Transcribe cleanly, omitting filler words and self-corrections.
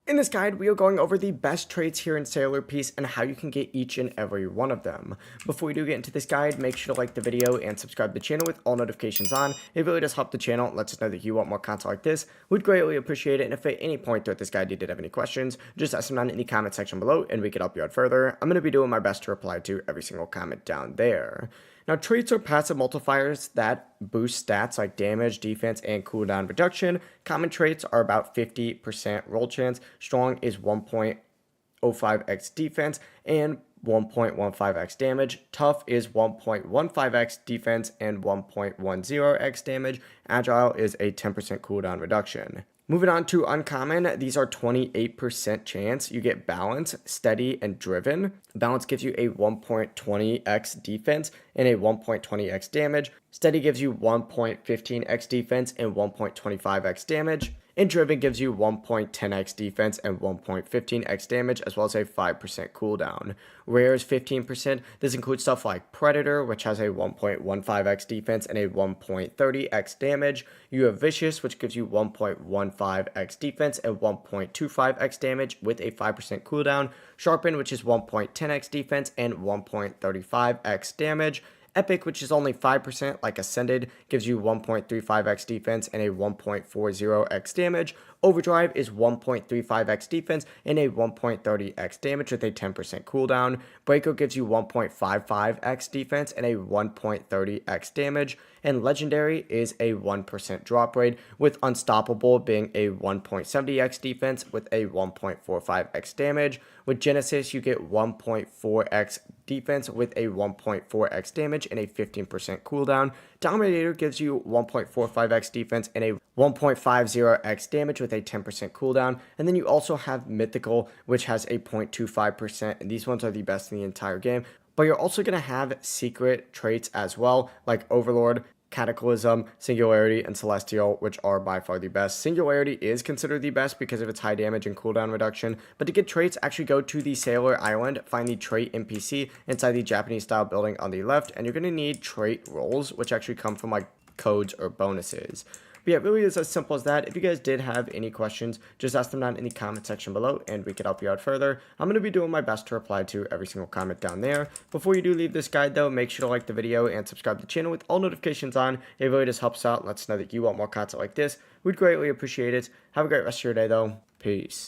In this guide, we are going over the best traits here in Sailor Piece and how you can get each and every one of them. Before we do get into this guide, make sure to like the video and subscribe to the channel with all notifications on. It really does help the channel and lets us know that you want more content like this. We'd greatly appreciate it, and if at any point throughout this guide you did have any questions, just ask them down in the comment section below and we can help you out further. I'm going to be doing my best to reply to every single comment down there. Now, traits are passive multipliers that boost stats like damage, defense, and cooldown reduction. Common traits are about 50% roll chance. Strong is 1.05x defense and 1.15x damage. Tough is 1.15x defense and 1.10x damage. Agile is a 10% cooldown reduction. Moving on to uncommon, these are 28% chance. You get balance, steady, and driven. Balance gives you a 1.20x defense and a 1.20x damage. Steady gives you 1.15x defense and 1.25x damage. And driven gives you 1.10x defense and 1.15x damage, as well as a 5% cooldown. Rare is 15%. This includes stuff like Predator, which has a 1.15x defense and a 1.30x damage. You have Vicious, which gives you 1.15x defense and 1.25x damage with a 5% cooldown. Sharpen, which is 1.10x defense and 1.35x damage. Epic, which is only 5% like Ascended, gives you 1.35x defense and a 1.40x damage. Overdrive is 1.35x defense and a 1.30x damage with a 10% cooldown. Breaker gives you 1.55x defense and a 1.30x damage. And Legendary is a 1% drop rate, with Unstoppable being a 1.70x defense with a 1.45x damage. With Genesis, you get 1.4x defense with a 1.4x damage and a 15% cooldown. Dominator gives you 1.45x defense and a 1.50x damage with a 10% cooldown. And then you also have Mythical, which has a 0.25%, and these ones are the best in the entire game. But you're also going to have secret traits as well, like Overlord, Cataclysm, Singularity, and Celestial, which are by far the best. Singularity is considered the best because of its high damage and cooldown reduction, but to get traits, actually go to the Sailor Island, find the trait NPC inside the Japanese style building on the left, and you're going to need trait rolls, which actually come from like codes or bonuses. But yeah, it really is as simple as that. If you guys did have any questions, just ask them down in the comment section below and we could help you out further. I'm going to be doing my best to reply to every single comment down there. Before you do leave this guide though, make sure to like the video and subscribe to the channel with all notifications on. It really just helps out and lets us know that you want more content like this. We'd greatly appreciate it. Have a great rest of your day though. Peace.